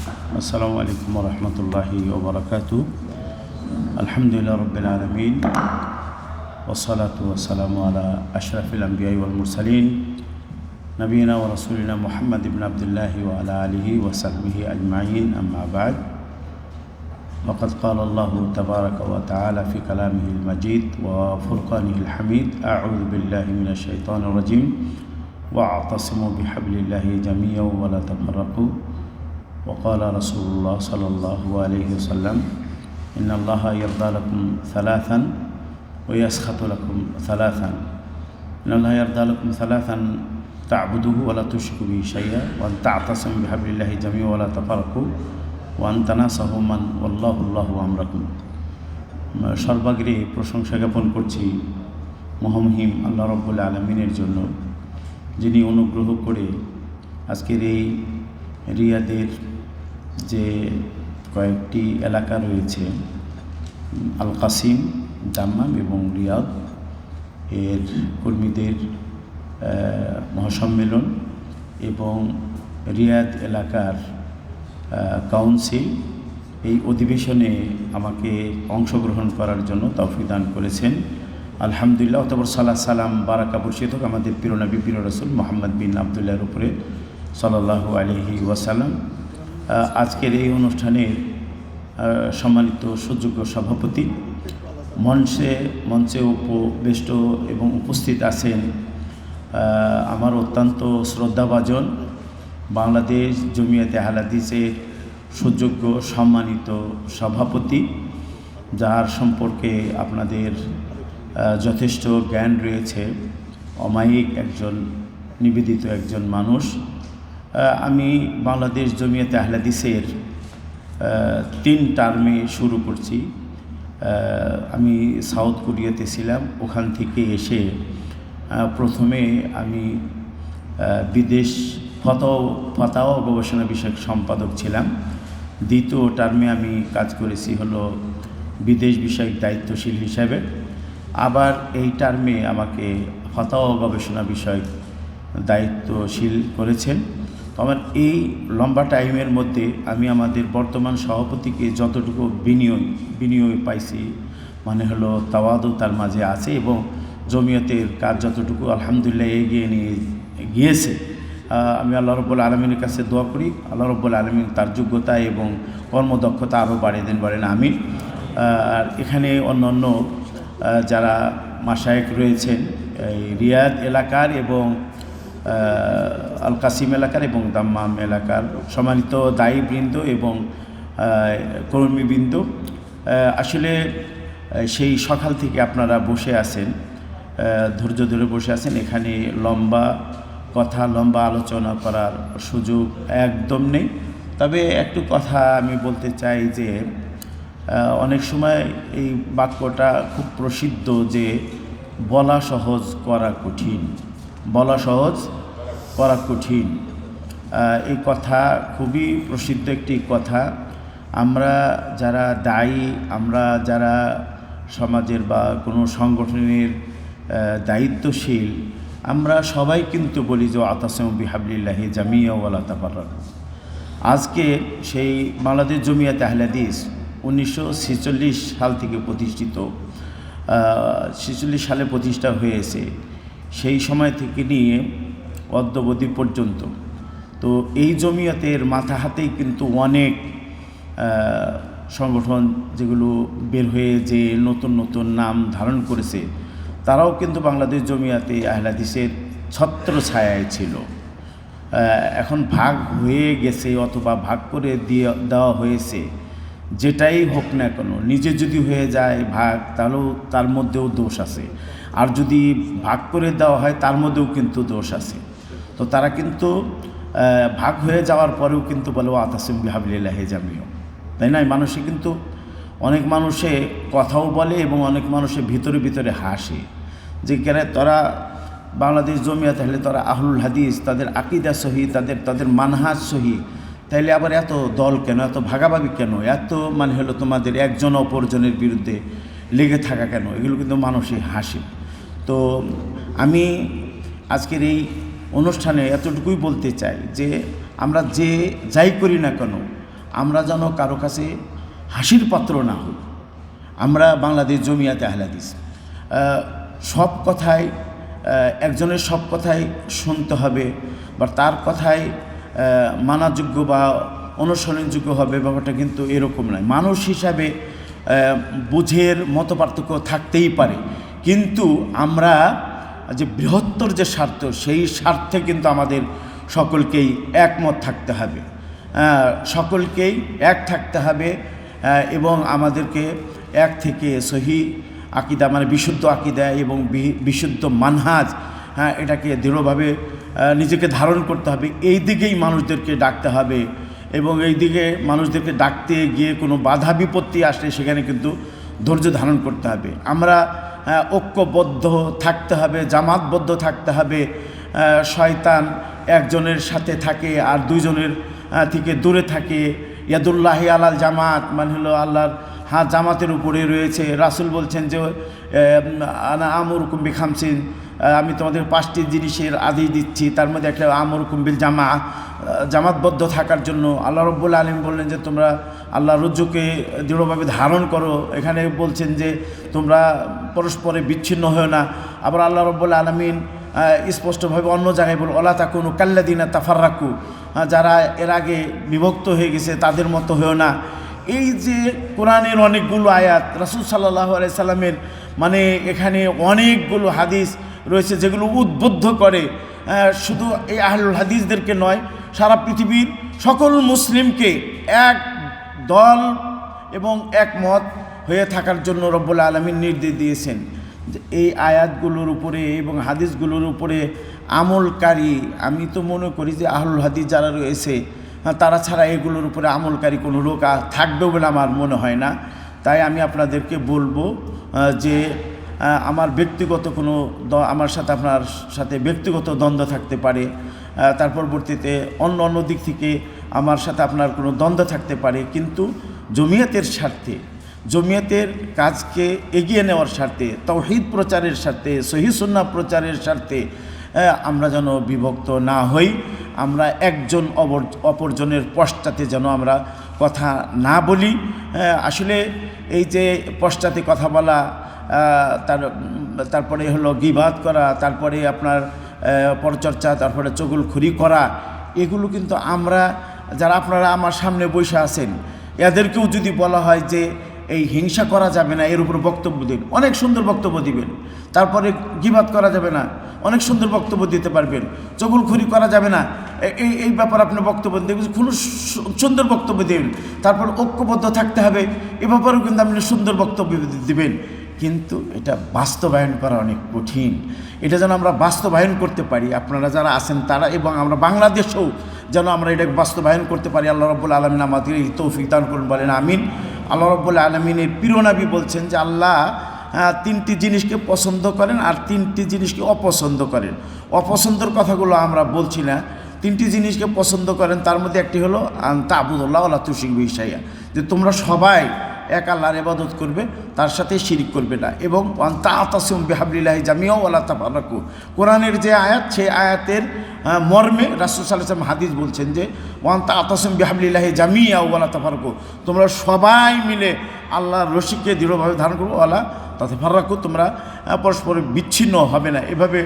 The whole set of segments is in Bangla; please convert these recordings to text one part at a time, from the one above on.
আসসালামু আলাইকুম ওয়া রাহমাতুল্লাহি ওয়া বারাকাতুহু। আলহামদুলিল্লাহ রাব্বিল আলামিন ওয়া সলাতু ওয়া সালামু আলা আশরাফিল আমবিয়া ওয়াল মুরসালিন নবিয়িনা ওয়া রাসূলিনা মুহাম্মদ ইবনে আবদুল্লাহি ওয়া আলা আলিহি ওয়া সাহবিহি আজমাইন, আম্মা বা'দ। وقد قال الله تبارك وتعالى في كلامه المجيد وفرقانه الحميد: أعوذ بالله من الشيطان الرجيم واعتصموا بحبل الله جميعا ولا تفرقوا وقال رسول الله صلى الله عليه وسلم: إن الله يرضى لكم ثلاثا ويسخط لكم ثلاثا. إن الله يرضى لكم ثلاثا: تعبدوه ولا تشركوا به شيئا، وأن تعتصموا بحبل الله جميعا ولا تفرقوا، ওয়ান তানাসাহু মান ওয়াল্লাহুল্লাহু আমরাকুম। সর্বাগ্রে প্রশংসা জ্ঞাপন করছি মহামহিম আল্লাহ রাব্বুল আলামিনের জন্য, যিনি অনুগ্রহ করে আজকের এই রিয়াদের যে কয়েকটি এলাকা রয়েছে, আল কাসিম, দাম্মাম এবং রিয়াদ, এর কর্মীদের মহাসম্মেলন এবং রিয়াদ এলাকার কাউন্সিল এই অধিবেশনে আমাকে অংশগ্রহণ করার জন্য তৌফিক দান করেছেন। আলহামদুলিল্লাহ, অতঃপর সালাত সালাম বারাকা বর্ষিত হোক আমাদের প্রিয় নবী প্রিয় রাসূল মুহাম্মদ বিন আবদুল্লাহর উপরে সাল্লাল্লাহু আলাইহি ওয়াসাল্লাম। আজকের এই অনুষ্ঠানের সম্মানিত সুযোগ্য সভাপতি, মঞ্চে উপবিষ্ট এবং উপস্থিত আছেন আমার অত্যন্ত শ্রদ্ধাভাজন বাংলাদেশ জমিয়তে আহলে হাদিসের সুযোগ্য সম্মানিত সভাপতি, যার সম্পর্কে আপনাদের যথেষ্ট জ্ঞান রয়েছে, অমায়িক একজন নিবেদিত একজন মানুষ। আমি বাংলাদেশ জমিয়তে আহলে হাদিসের 3 টার্মে শুরু করছি। আমি সাউথ কোরিয়াতে ছিলাম, ওখান থেকে এসে প্রথমে আমি বিদেশ ফতোয়া গবেষণা বিষয়ক সম্পাদক ছিলাম। দ্বিতীয় টার্মে আমি কাজ করেছি হলো বিদেশ বিষয়ক দায়িত্বশীল হিসাবে। আবার এই টার্মে আমাকে ফতোয়া গবেষণা বিষয়ক দায়িত্বশীল করেছেন। তো আমার এই লম্বা টাইমের মধ্যে আমি আমাদের বর্তমান সভাপতিকে যতটুকু বিনিয়োগ পাইছি, মানে হলো তাওয়াদু তার মাঝে আছে এবং জমিয়তের কাজ যতটুকু আলহামদুলিল্লাহ এগিয়ে নিয়ে গিয়েছে। আমি আল্লাহ রাব্বুল আলামিনের কাছে দোয়া করি আল্লাহ রাব্বুল আলামিন তার যোগ্যতা এবং কর্মদক্ষতা আরও বাড়িয়ে দেন, আমিন। আর এখানে অন্যান্য যারা মাশায়েখ রয়েছেন এই রিয়াদ এলাকার এবং আল কাসিম এলাকার এবং দাম্মাম এলাকার সম্মানিত দায়ীবৃন্দ এবং কর্মীবৃন্দ, আসলে সেই সকাল থেকে আপনারা বসে আছেন, ধৈর্য ধরে বসে আছেন। এখানে লম্বা আলোচনা করার সুযোগ একদম নেই। তবে একটু কথা আমি বলতে চাই যে অনেক সময় এই বাক্যটা খুব প্রসিদ্ধ যে বলা সহজ করা কঠিন। এই কথা খুবই প্রসিদ্ধ একটি কথা। আমরা যারা দায়ী, আমরা যারা সমাজের বা কোনো সংগঠনের দায়িত্বশীল, আমরা সবাই কিন্তু বলি যে আতাসিমু বিহাবলিল্লাহি জামিআ ওয়া লা তাফাররাকু। আজকে সেই বাংলাদেশ জমিয়তে আহলে হাদিস 1946 সাল থেকে প্রতিষ্ঠিত, 46 সালে প্রতিষ্ঠা হয়েছে। সেই সময় থেকে নিয়ে অদ্যাবধি পর্যন্ত তো এই জমিয়তের মাথা হাতেই কিন্তু অনেক সংগঠন যেগুলো বের হয়ে যে নতুন নাম ধারণ করেছে, তারাও কিন্তু বাংলাদেশ জমিয়তে আহলে হাদিসের ছত্রছায়ায় ছিল। এখন ভাগ হয়ে গেছে অথবা ভাগ করে দেওয়া হয়েছে, যেটাই হোক না কেন, নিজে যদি হয়ে যায় ভাগ, তাহলেও তার মধ্যেও দোষ আছে। আর যদি ভাগ করে দেওয়া হয় তার মধ্যেও কিন্তু দোষ আছে। তো তারা কিন্তু ভাগ হয়ে যাওয়ার পরেও কিন্তু বলে আতাসিমু বিহাবলিল্লাহি জামিআ, তাই না? মানুষে কিন্তু অনেক মানুষে কথাও বলে এবং অনেক মানুষে ভিতরে হাসে যে কেন তোরা বাংলাদেশ জমিয়ত হলে তোরা আহলুল হাদিস, তাদের আকীদা সহি, তাদের মানহাজ সহি, তাইলে আবার এত দল কেন, এত ভাগাভাগি কেন, এত মানে হলো তোমাদের একজন অপরজনের বিরুদ্ধে লেগে থাকা কেন? এগুলো কিন্তু মানুষে হাসে। তো আমি আজকের এই অনুষ্ঠানে এতটুকুই বলতে চাই যে আমরা যাই করি না কেন, আমরা যেন কারো কাছে হাসির পাত্র না হই। আমরা বাংলাদেশ জমিয়াতে আহলে হাদিস সব কথাই একজনের সব কথাই শুনতে হবে বা তার কথাই মানাযোগ্য বা অনুসরণযোগ্য হবে, ব্যাপারটা কিন্তু এরকম নয়। মানুষ হিসাবে বুঝের মতপার্থক্য থাকতেই পারে, কিন্তু আমরা যে বৃহত্তর যে স্বার্থ, সেই স্বার্থে কিন্তু আমাদের সকলকেই একমত থাকতে হবে, সকলকেই এক থাকতে হবে এবং আমাদেরকে এক থেকে সহি আকিদা মানে বিশুদ্ধ আকিদা এবং বিশুদ্ধ মানহাজ এটাকে দৃঢ়ভাবে নিজেকে ধারণ করতে হবে। এই দিকেই মানুষদেরকে ডাকতে হবে এবং এই দিকে মানুষদেরকে ডাকতে গিয়ে কোনো বাধা বিপত্তি আসলে সেখানে কিন্তু ধৈর্য ধারণ করতে হবে। আমরা ঐক্যবদ্ধ থাকতে হবে, জামাতবদ্ধ থাকতে হবে। শয়তান একজনের সাথে থাকে আর দুইজনের থেকে দূরে থাকে। ইয়াদুল্লাহি আলাল জামাত মানে হলো আল্লাহর হাত জামাতের উপরে রয়েছে। রাসূল বলছেন যে আনা আমরুকুম বিখামসিন, আমি তোমাদের 5টি জিনিসের আদেশ দিচ্ছি, তার মধ্যে একটা আমরুকুম বিল জামা, জামাতবদ্ধ থাকার জন্য। আল্লাহ রাব্বুল আলামিন বললেন যে তোমরা আল্লাহর রজ্জুকে দৃঢ়ভাবে ধারণ করো। এখানে বলছেন যে তোমরা পরস্পরে বিচ্ছিন্ন হও না। আবার আল্লাহ রাব্বুল আলামিন স্পষ্টভাবে অন্য জায়গায় বল ওয়ালা তাকুনু কাল্লাযিনা তাফাররাকু, যারা এর আগে বিভক্ত হয়ে গেছে তাদের মতো হও না। এই যে কোরআনের অনেকগুলো আয়াত, রাসূল সাল্লাল্লাহু আলাইহি সাল্লামের মানে এখানে অনেকগুলো হাদিস রয়েছে যেগুলো উদ্বুদ্ধ করে শুধু এই আহলুল হাদিসদেরকে নয়, সারা পৃথিবীর সকল মুসলিমকে এক দল এবং একমত হয়ে থাকার জন্য রব্বুল আলামিন নির্দেশ দিয়েছেন। এই আয়াতগুলোর উপরে এবং হাদিসগুলোর উপরে আমলকারী, আমি তো মনে করি যে আহলুল হাদিস যারা রয়েছে তারা ছাড়া এগুলোর উপরে আমলকারী কোনো লোক থাকবে বলে আমার মনে হয় না। তাই আমি আপনাদেরকে বলবো যে আমার ব্যক্তিগত কোনো আমার সাথে আপনার সাথে ব্যক্তিগত দ্বন্দ্ব থাকতে পারে, তার পরবর্তীতে অন্য দিক থেকে আমার সাথে আপনার কোনো দ্বন্দ্ব থাকতে পারে, কিন্তু জমিয়তের স্বার্থে, জমিয়তের কাজকে এগিয়ে নেওয়ার স্বার্থে, তাওহীদ প্রচারের স্বার্থে, সহিহ সুন্নাহ প্রচারের স্বার্থে আমরা যেন বিভক্ত না হই। আমরা একজন অপরজনের পশ্চাতে যেন আমরা কথা না বলি। আসলে এই যে পশ্চাতে কথা বলা, তারপরে হলো গীবাত করা, তারপরে আপনার পরচর্চা, তারপরে চগলখুরি করা, এগুলো কিন্তু আমরা যারা আপনারা আমার সামনে বসে আছেন এদেরকেও যদি বলা হয় যে এই হিংসা করা যাবে না, এর উপর বক্তব্য দিন, অনেক সুন্দর বক্তব্য দিবেন। তারপরে গীবাত করা যাবে না, অনেক সুন্দর বক্তব্য দিতে পারবেন। চগলখুরি করা যাবে না, এই ব্যাপারে আপনি বক্তব্য দেবেন, খুব সুন্দর বক্তব্য দেবেন। তারপর ঐক্যবদ্ধ থাকতে হবে, এ ব্যাপারেও কিন্তু আপনি সুন্দর বক্তব্য দিবেন। কিন্তু এটা বাস্তবায়ন করা অনেক কঠিন। এটা যেন আমরা বাস্তবায়ন করতে পারি, আপনারা যারা আছেন তারা, এবং আমরা বাংলাদেশেও যেন আমরা এটাকে বাস্তবায়ন করতে পারি। আল্লাহ রাব্বুল আলামিন আমাদের এই তৌফিক দান করুন, বলেন আমিন। আল্লাহ রাব্বুল আলামিনের প্রিয় নবী বলছেন যে আল্লাহ 3টি জিনিসকে পছন্দ করেন আর 3টি জিনিসকে অপছন্দ করেন। অপছন্দের কথাগুলো আমরা বলছি না, 3টি জিনিসকে পছন্দ করেন, তার মধ্যে একটি হলো তা'বুদুল্লাহ ওয়া লা তুশরিকু বিহি শাইআ, যে তোমরা সবাই এক আল্লাহর ইবাদত করবে, তার সাথে শিরিক করবে না, এবং তা'তাসিমু বিহাবলিল্লাহি জামিআন ওয়া লা তাফাররাকু। কোরআনের যে আয়াত, সেই আয়াতের মর্মে রাসূল সাল্লাল্লাহু আলাইহি ওয়াসাল্লাম হাদিস বলছেন যে তা'তাসিমু বিহাবলিল্লাহি জামিআন ওয়া লা তাফাররাকু, তোমরা সবাই মিলে আল্লাহর রশিকে দৃঢ়ভাবে ধারণ করবে, ওয়া লা তাফাররাকু, তোমরা পরস্পর বিচ্ছিন্ন হবে না, এভাবে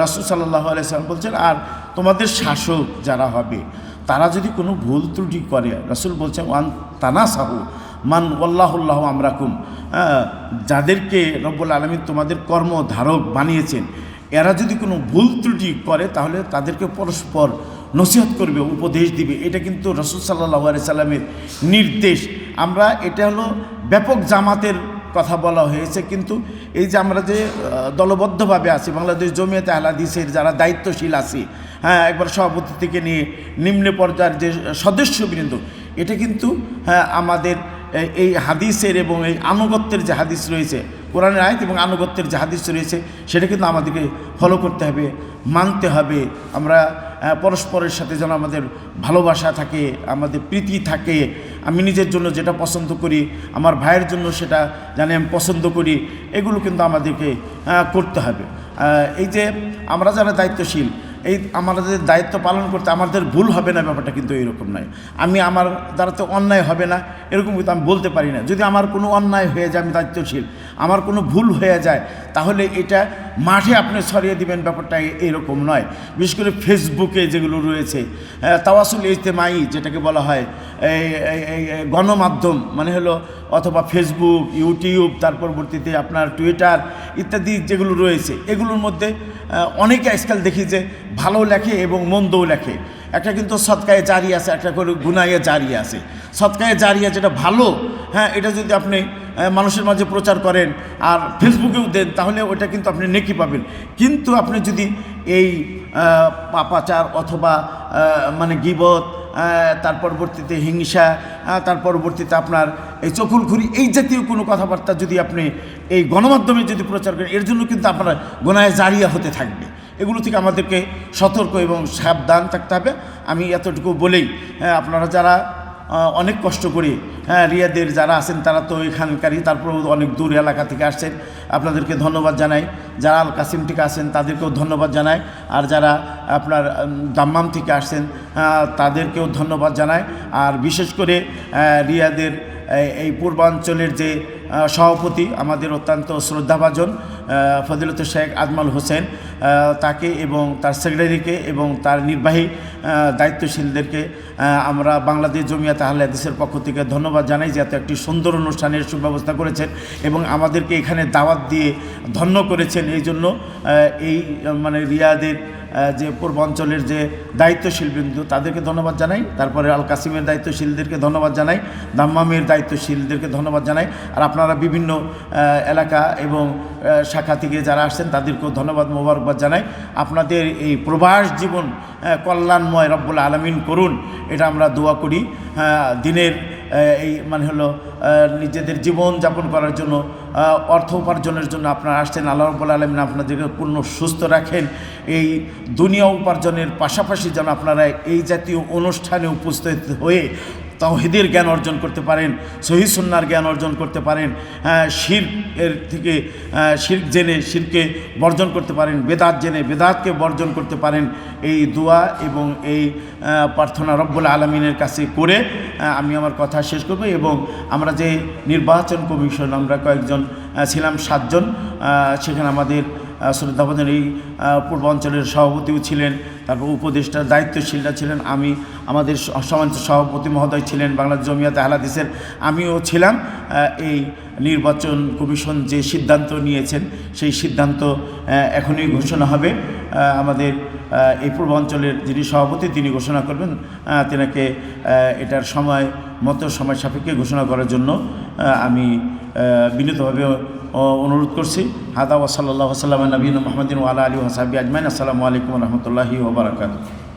রাসূল সাল্লাল্লাহু আলাইহি ওয়াসাল্লাম বলছেন। আর তোমাদের শাসক যারা হবে তারা যদি কোনো ভুল ত্রুটি করে, রাসূল বলছেন ওয়ান তানাসাহু মান ওয়াল্লাহুল্লাহু আমরাকুম, যাদেরকে রব্বুল আলামিন তোমাদের কর্মধারক বানিয়েছেন, এরা যদি কোনো ভুল ত্রুটি করে তাহলে তাদেরকে পরস্পর নসিহত করবে, উপদেশ দিবে। এটা কিন্তু রাসূল সাল্লাল্লাহু আলাইহি সাল্লামের নির্দেশ। আমরা এটা হলো ব্যাপক জামাতের কথা বলা হয়েছে, কিন্তু এই যে আমরা যে দলবদ্ধভাবে আছি, বাংলাদেশ জমিয়তে আহলে হাদিসের যারা দায়িত্বশীল আছি, একবার সভাপতি থেকে নিয়ে নিম্ন পর্যায়ের যে সদস্যবৃন্দ, এটা কিন্তু আমাদের এই হাদিসের এবং এই আনুগত্যের যে হাদিস রয়েছে, কোরআনের আয়াত এবং আনুগত্যের যে হাদিস রয়েছে, সেটা কিন্তু আমাদেরকে ফলো করতে হবে, মানতে হবে। আমরা পরস্পরের সাথে যেন আমাদের ভালোবাসা থাকে, আমাদের প্রীতি থাকে। আমি নিজের জন্য যেটা পছন্দ করি, আমার ভাইয়ের জন্য সেটা জানি আমি পছন্দ করি, এগুলো কিন্তু আমাদেরকে করতে হবে। এই যে আমরা যারা দায়িত্বশীল, এই আমাদের দায়িত্ব পালন করতে আমাদের ভুল হবে না, ব্যাপারটা কিন্তু এরকম নয়। আমি আমার দ্বারা তো অন্যায় হবে না এরকম কিন্তু আমি বলতে পারি না। যদি আমার কোনো অন্যায় হয়ে যায়, আমি দায়িত্বশীল, আমার কোনো ভুল হয়ে যায়, তাহলে এটা মাঠে আপনি ছড়িয়ে দিবেন, ব্যাপারটা এরকম নয়। বিশেষ করে ফেসবুকে যেগুলো রয়েছে তাওয়াসুল ইজতেমাই যেটাকে বলা হয়, এই গণমাধ্যম মানে হলো অথবা ফেসবুক, ইউটিউব, তার পরবর্তীতে আপনার টুইটার ইত্যাদি যেগুলো রয়েছে, এগুলোর মধ্যে অনেকে আজকাল দেখি যে ভালো লেখে এবং মন্দও লেখে। একটা কিন্তু সদকায়ে জারি আছে, একটা করে গুনায়ে জারি আছে। সদকায়ে জারিয়া যেটা ভালো, হ্যাঁ, এটা যদি আপনি মানুষের মাঝে প্রচার করেন আর ফেসবুকেও দেন, তাহলে ওটা কিন্তু আপনি নেকি পাবেন। কিন্তু আপনি যদি এই পাপাচার অথবা মানে গীবত, তার পরবর্তীতে হিংসা, তার পরবর্তীতে আপনার এই চকুলখুরি, এই জাতীয় কোনো কথাবার্তা যদি আপনি এই গণমাধ্যমে যদি প্রচার করেন, এর জন্য কিন্তু আপনার গুনাহে জারিয়া হতে থাকবে। এগুলো থেকে আমাদেরকে সতর্ক এবং সাবধান থাকতে হবে। আমি এতটুকু বলেই, আপনারা যারা অনেক কষ্ট করে, রিয়াদের যারা আছেন তারা তো এখানকারই, তারপরেও অনেক দূর এলাকা থেকে আসছেন, আপনাদেরকে ধন্যবাদ জানাই। যারা আল কাসিম থেকে আসেন তাদেরকেও ধন্যবাদ জানাই। আর যারা আপনার দাম্মাম থেকে আসছেন তাদেরকেও ধন্যবাদ জানাই। আর বিশেষ করে রিয়াদের এই পূর্বাঞ্চলের যে সভাপতি, আমাদের অত্যন্ত শ্রদ্ধাভাজন ফজিলত শেখ আজমাল হোসেন, তাকে এবং তার সেক্রেটারিকে এবং তার নির্বাহী দায়িত্বশীলদেরকে আমরা বাংলাদেশ জমিয়াতে আহলে হাদিসের পক্ষ থেকে ধন্যবাদ জানাই যে এত একটি সুন্দর অনুষ্ঠানের সুব্যবস্থা করেছেন এবং আমাদেরকে এখানে দাওয়াত দিয়ে ধন্য করেছেন। এই জন্য এই মানে রিয়াদের যে পূর্বাঞ্চলের যে দায়িত্বশীলবৃন্দ তাদেরকে ধন্যবাদ জানাই। তারপরে আল কাসিমের দায়িত্বশীলদেরকে ধন্যবাদ জানাই, দাম্মামের দায়িত্বশীলদেরকে ধন্যবাদ জানাই। আর আপনারা বিভিন্ন এলাকা এবং শাখা থেকে যারা আসছেন তাদেরকেও ধন্যবাদ, মোবারকবাদ জানাই। আপনাদের এই প্রবাস জীবন কল্যাণময় রব্বুল আলামিন করুন, এটা আমরা দোয়া করি। দিনের এই মানে হলো নিজেদের জীবন যাপন করার জন্য, অর্থ উপার্জনের জন্য আপনারা আসছেন। আল্লাহ রাব্বুল আলামিন আপনাদেরকে পূর্ণ সুস্থ রাখেন। এই দুনিয়া উপার্জনের পাশাপাশি যেন আপনারা এই জাতীয় অনুষ্ঠানে উপস্থিত হয়ে তাওহীদের জ্ঞান অর্জন করতে পারেন, সহিহ সুন্নাহর জ্ঞান অর্জন করতে পারেন, শিরকের থেকে শিরক জেনে শিরকে বর্জন করতে পারেন, বেদাত জেনে বেদাতকে বর্জন করতে পারেন। এই দোয়া এবং এই প্রার্থনা রব্বুল আলামিনের কাছে করে আমি আমার কথা শেষ করব। এবং আমরা যে নির্বাচন কমিশন, আমরা কয়েকজন ছিলাম, 7 জন, সেখানে আমাদের শ্রদ্ধাভাজন এই পূর্বাঞ্চলের সভাপতিও ছিলেন, তারপর উপদেষ্টার দায়িত্বশীলরা ছিলেন, আমি, আমাদের সম্মানিত সভাপতি মহোদয় ছিলেন বাংলাদেশ জমিয়াতে আহলে হাদিসের, আমিও ছিলাম। এই নির্বাচন কমিশন যে সিদ্ধান্ত নিয়েছেন সেই সিদ্ধান্ত এখনই ঘোষণা হবে। আমাদের এই পূর্বাঞ্চলের যিনি সভাপতি তিনি ঘোষণা করবেন, তেনাকে এটার সময় সাপেক্ষে ঘোষণা করার জন্য আমি বিনীতভাবে অনুরোধ করছি। হাদা ওয়া সাল্লাল্লাহু আলা নবিয়িনা মুহাম্মাদিন ওয়া আলা আলিহি ওয়া সাহবিহি আজমাইন। আসসালামু আলাইকুম ওয়া রাহমাতুল্লাহি ওয়া বারাকাতুহু।